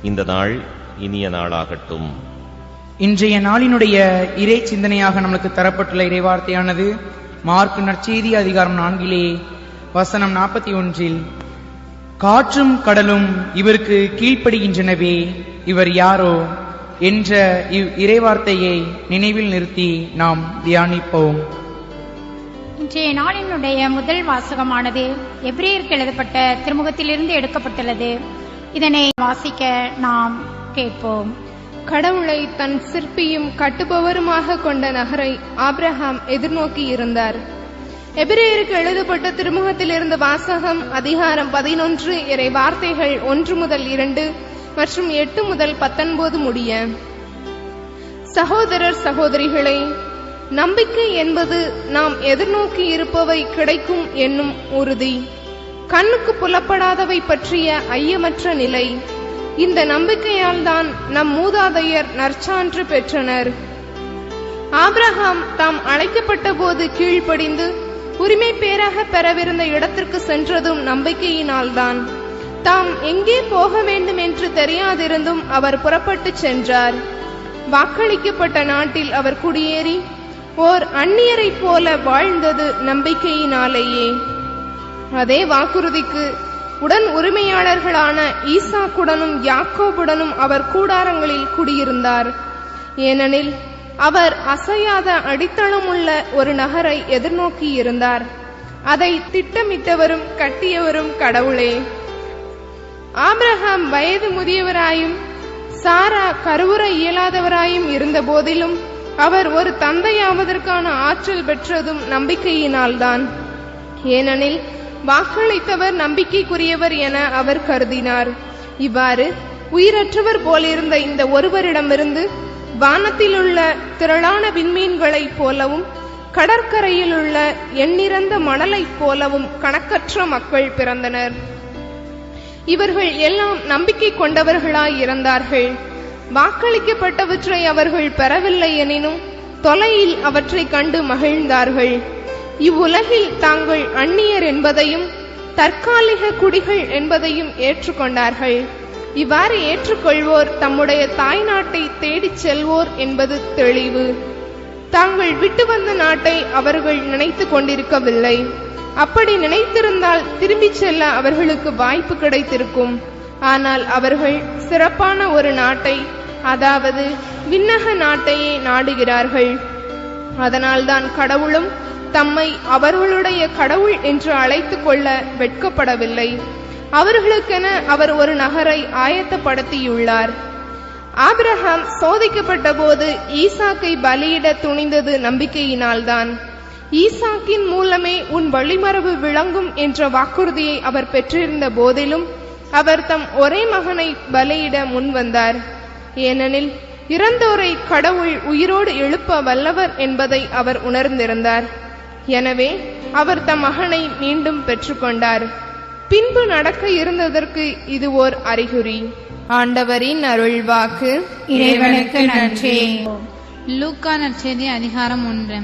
இந்த நாள் இனிய நாளாகட்டும். இன்றைய நாளினுடைய இறை சிந்தனையாக நமக்கு தரப்பட்டுள்ள இறைவார்த்தையானது மார்க்கு நற்செய்தி அதிகாரம் 4 வசனம் 41. காற்றும் கடலும் இவருக்கு கீழ்ப்படுகின்றனவே, இவர் யாரோ என்ற இறைவார்த்தையை நினைவில் நிறுத்தி நாம் தியானிப்போம். இன்றைய நாளினுடைய முதல் வாசகமானது எபிரேயருக்கு எழுதப்பட்ட திருமுகத்திலிருந்து எடுக்கப்பட்டுள்ளது. இதனை வாசிக்க நாம் கேட்போம். கடவுளை தன் சிற்பியும் கட்டுபவருமாக கொண்ட நகரை ஆபிரகாம் எதிர்நோக்கி இருந்தார். எபிரேயருக்கு எழுதப்பட்ட திருமுகத்திலிருந்து வாசகம் அதிகாரம் 11 இறை வார்த்தைகள் 1 முதல் 2 மற்றும் 8 முதல் 19 முடிய. சகோதரர் சகோதரிகளே, நம்பிக்கை என்பது நாம் எதிர்நோக்கி இருப்பவை கிடைக்கும் என்னும் உறுதி, கண்ணுக்கு புலப்படாதவை பற்றிய ஐயமற்ற நிலை. இந்த நம்பிக்கையால் தான் நம் மூதாதையர் நற்சான்று பெற்றனர். ஆபிரகாம் தாம் அழைக்கப்பட்ட போது கீழ்ப்படிந்து உரிமை பேராக பெறவிருந்த இடத்திற்கு சென்றதும் நம்பிக்கையினால்தான். தாம் எங்கே போக வேண்டும் என்று தெரியாதிருந்தும் அவர் புறப்பட்டு சென்றார். வாக்களிக்கப்பட்ட நாட்டில் அவர் குடியேறி ஓர் அந்நியரை போல வாழ்ந்தது நம்பிக்கையினாலேயே. அதே வாக்குறுதிக்கு உடன் உரிமையாளர்களான ஈசாக்குடனும் யாக்கோபுடனும் அவர் கூடாரங்களில் குடியிருந்தார். ஏனெனில் அவர் அசையாத அடித்தளமுள்ள ஒரு நகரை எதிர்நோக்கி இருந்தார். அதை திட்டமிட்டவரும் கட்டியவரும் கடவுளே. ஆபிரகாம் வயது முதியவராயும் சாரா கருவுற இயலாதவராயும் இருந்த போதிலும் அவர் ஒரு தந்தையாவதற்கான ஆற்றல் பெற்றதும் நம்பிக்கையினால்தான். ஏனெனில் வாக்களித்தவர் நம்பிக்கைக்குரியவர் என அவர் கருதினார். இவ்வாறு உயிரற்றவர் போலிருந்த இந்த ஒருவரிடமிருந்து வானத்தில் உள்ள திரளான விண்மீன்களைப் போலவும் கடற்கரையில் உள்ள எண்ணிறந்த மணலைப் போலவும் கணக்கற்ற மக்கள் பிறந்தனர். இவர்கள் எல்லாம் நம்பிக்கை கொண்டவர்களாய் இருந்தார்கள். வாக்களிக்கப்பட்டவற்றை அவர்கள் பெறவில்லை எனினும் தொலையில் அவற்றை கண்டு மகிழ்ந்தார்கள். இவ்வுலகில் தாங்கள் அந்நியர் என்பதையும் தற்காலிக குடிகள் என்பதையும் ஏற்றுக்கொண்டார்கள். இவ்வாறு ஏற்றுக்கொள்வோர் தம்முடைய தாய் நாட்டை தேடிச் செல்வோர் என்பது தெளிவு. தாங்கள் விட்டு வந்த நாட்டை அவர்கள் நினைத்து கொண்டிருக்கவில்லை. அப்படி நினைத்திருந்தால் திரும்பிச் செல்ல அவர்களுக்கு வாய்ப்பு கிடைத்திருக்கும். ஆனால் அவர்கள் சிறப்பான ஒரு நாட்டை, அதாவது விண்ணக நாட்டையே நாடுகிறார்கள். அதனால்தான் கடவுளும் தம்மை அவர்களுடைய கடவுள் என்று அழைத்துக் கொள்ள வெட்கப்படவில்லை. அவர்களுக்கென அவர் ஒரு நகரை ஆயத்தப்படுத்தியுள்ளார். ஆபிரகாம் சோதிக்கப்பட்ட போது ஈசாக்கை பலியிட துணிந்தது நம்பிக்கையினால்தான். ஈசாக்கின் மூலமே உன் வழிமரபு விளங்கும் என்ற வாக்குறுதியை அவர் பெற்றிருந்த போதிலும் அவர் தம் ஒரே மகனை பலியிட முன்வந்தார். ஏனெனில் இறந்தோரை கடவுள் உயிரோடு எழுப்ப வல்லவர் என்பதை அவர் உணர்ந்திருந்தார். எனவே அவர் தம் மகனை மீண்டும் பெற்றுக்கொண்டார். பின்பு நடக்க இருந்ததற்கு இது ஓர் அறிகுறி. ஆண்டவரின் அருள்வாக்கு. இறைவனுக்கு நன்றி. லூக்கா நற்செய்தி அதிகாரம் 1.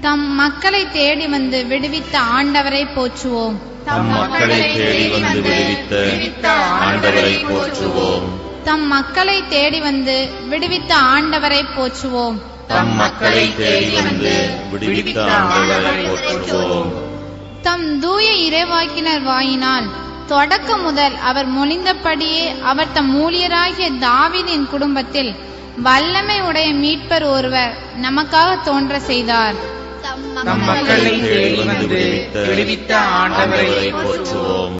தம் மக்களை தேடி வந்து விடுவித்த ஆண்டவரை போற்றுவோம். தம் மக்களை தேடி வந்து விடுவித்த ஆண்டவரை போற்றுவோம். தம் மக்களை தேடி வந்து விடுவித்த ஆண்டவரை போற்றுவோம். தம் மக்களை தேடி வந்து விடுவித்த ஆண்டவரை போற்றுவோம். தம் தூய இறைவாக்கினர் வாயினால் தொடக்க முதல் அவர் மொழிந்தபடியே அவர் தம் ஊழியராகிய தாவீதின் குடும்பத்தில் வல்லமை உடைய மீட்பர் ஒருவர் நமக்காக தோன்ற செய்தார். தம் மக்களை தேடி வந்து விடுவித்த ஆண்டவரை போற்றுவோம்.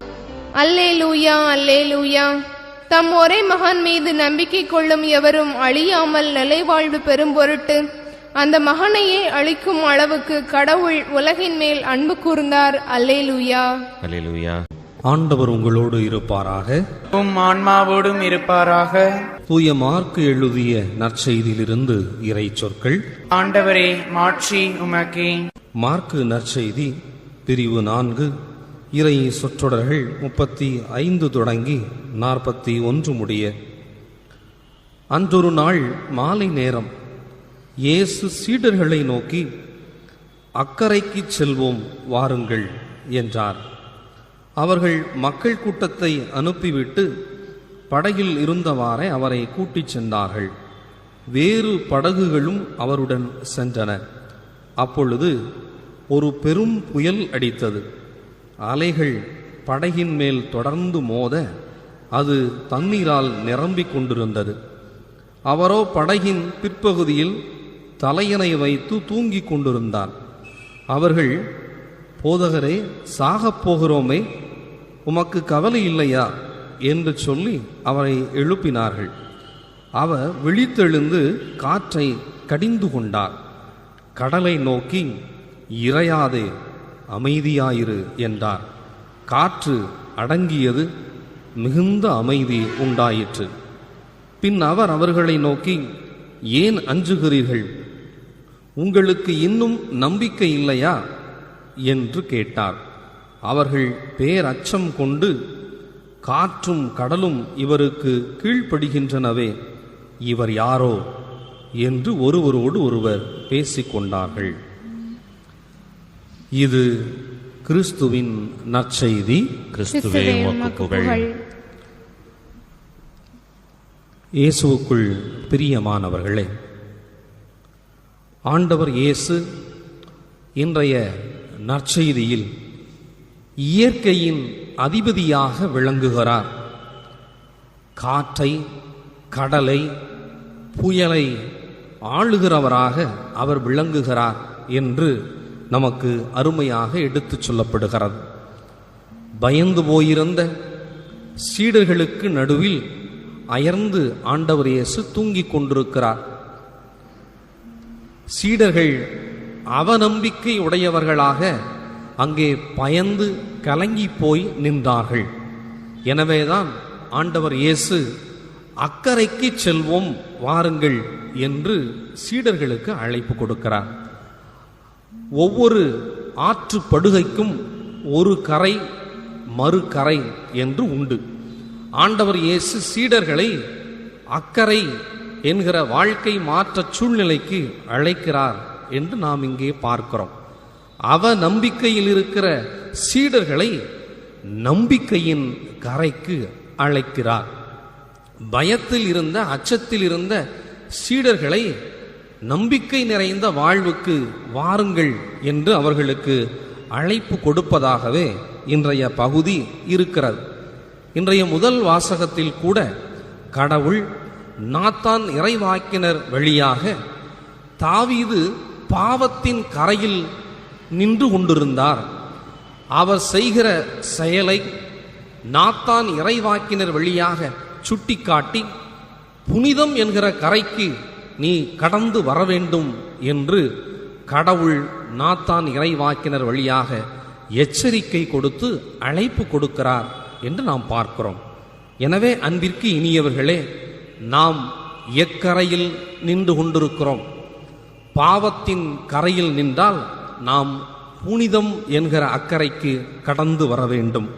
அல்லேலூயா, அல்லேலூயா. தம் ஒரே மகன் மீது நம்பிக்கை கொள்ளும் எவரும் அழியாமல் நிலைவாழ்வு பெறும் பொருட்டு அந்த மகனையே அளிக்கும் அளவுக்கு கடவுள் உலகின் மேல் அன்பு கூர்ந்தார். அல்லேலூயா, அல்லேலூயா. ஆண்டவர் உங்களோடு இருப்பாராக. உம் ஆன்மாவோடும் இருப்பாராக. தூய மார்க்கு எழுதிய நற்செய்தியிலிருந்து இறை சொற்கள். ஆண்டவரே, மாட்சி உமக்கே. மார்க்கு நற்செய்தி பிரிவு 4 இறை சொற்றொடர்கள் 35 தொடங்கி 41 முடிய. அன்றொரு நாள் மாலை நேரம் இயேசு சீடர்களை நோக்கி, அக்கரைக்கு செல்வோம் வாருங்கள் என்றார். அவர்கள் மக்கள் கூட்டத்தை அனுப்பிவிட்டு படகில் இருந்தவாறே அவரை கூட்டிச் சென்றார்கள். வேறு படகுகளும் அவருடன் சென்றன. அப்பொழுது ஒரு பெரும் புயல் அடித்தது. அலைகள் படகின் மேல் தொடர்ந்து மோத அது தண்ணீரால் நிரம்பிக் கொண்டிருந்தது. அவரோ படகின் பிற்பகுதியில் தலையணை வைத்து தூங்கிக் கொண்டிருந்தார். அவர்கள், போதகரே, சாகப் போகிறோமே, உமக்கு கவலை இல்லையா என்று சொல்லி அவரை எழுப்பினார்கள். அவர் விழித்தெழுந்து காற்றை கடிந்து கொண்டார். கடலை நோக்கி, இறையாதே, அமைதியாயிரு என்றார். காற்று அடங்கியது, மிகுந்த அமைதி உண்டாயிற்று. பின் அவர் அவர்களை நோக்கி, ஏன் அஞ்சுகிறீர்கள்? உங்களுக்கு இன்னும் நம்பிக்கை இல்லையா என்று கேட்டார். அவர்கள் பேரச்சம் கொண்டு, காற்றும் கடலும் இவருக்கு கீழ்ப்படுகின்றனவே, இவர் யாரோ என்று ஒருவரோடு ஒருவர் பேசிக்கொண்டார்கள். இது கிறிஸ்துவின் நற்செய்தி. கிறிஸ்துவே உமக்கு புகழ். இயேசுவுக்குள் பிரியமானவர்களே, ஆண்டவர் இயேசு இன்றைய நற்செய்தியில் இயற்கையின் அதிபதியாக விளங்குகிறார். காற்றை, கடலை, புயலை ஆளுகிறவராக அவர் விளங்குகிறார் என்று நமக்கு அருமையாக எடுத்துச் சொல்லப்படுகிறது. பயந்து போயிருந்த சீடர்களுக்கு நடுவில் அயர்ந்து ஆண்டவர் இயேசு தூங்கிக் கொண்டிருக்கிறார். சீடர்கள் அவநம்பிக்கை உடையவர்களாக அங்கே பயந்து கலங்கி போய் நின்றார்கள். எனவேதான் ஆண்டவர் இயேசு அக்கரைக்கு செல்வோம் வாருங்கள் என்று சீடர்களுக்கு அழைப்பு கொடுக்கிறார். ஒவ்வொரு ஆற்று படுகைக்கும் ஒரு கரை மறு கரை என்று உண்டு. ஆண்டவர் இயேசு சீடர்களை அக்கரை என்கிற வாழ்க்கை மாற்ற சூழ்நிலைக்கு அழைக்கிறார் என்று நாம் இங்கே பார்க்கிறோம். நம்பிக்கையில் இருக்கிற சீடர்களை நம்பிக்கையின் கரைக்கு அழைக்கிறார். பயத்தில் இருந்த, அச்சத்தில் இருந்த சீடர்களை நம்பிக்கை நிறைந்த வாழ்வுக்கு வாருங்கள் என்று அவர்களுக்கு அழைப்பு கொடுப்பதாகவே இன்றைய பகுதி இருக்கிறது. இன்றைய முதல் வாசகத்தில் கூட கடவுள் நாத்தான் இறைவாக்கினர் வழியாக தாவீது பாவத்தின் கரையில் நின்று கொண்டிருந்தார். அவர் செய்கிற செயலை நாத்தான் இறைவாக்கினர் வழியாக சுட்டிக்காட்டி, புனிதம் என்கிற கரைக்கு நீ கடந்து வர வேண்டும் என்று கடவுள் நாத்தான் இறைவாக்கினர் வழியாக எச்சரிக்கை கொடுத்து அழைப்பு கொடுக்கிறார் என்று நாம் பார்க்கிறோம். எனவே அன்பிற்கு இனியவர்களே, நாம் எக்கரையில் நின்று கொண்டிருக்கிறோம்? பாவத்தின் கரையில் நின்றால் நாம் புனிதம் என்கிற அக்கறைக்கு கடந்து வர வேண்டும்.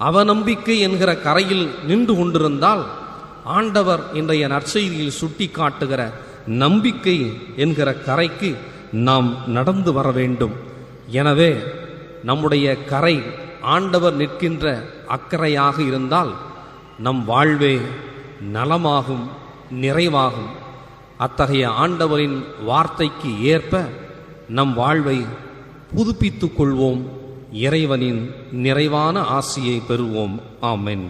அவநம்பிக்கை என்கிற கரையில் நின்று கொண்டிருந்தால் ஆண்டவர் இன்றைய நற்செய்தியில் சுட்டி காட்டுகிற நம்பிக்கை என்கிற கரைக்கு நாம் நடந்து வர வேண்டும். எனவே நம்முடைய கரை ஆண்டவர் நிற்கின்ற அக்கறையாக இருந்தால் நம் வாழ்வே நலமாகும், நிறைவாகும். அத்தகைய ஆண்டவரின் வார்த்தைக்கு ஏற்ப நம் வாழ்வை புதுப்பித்துக் கொள்வோம். இறைவனின் நிறைவான ஆசியை பெறுவோம். ஆமென்.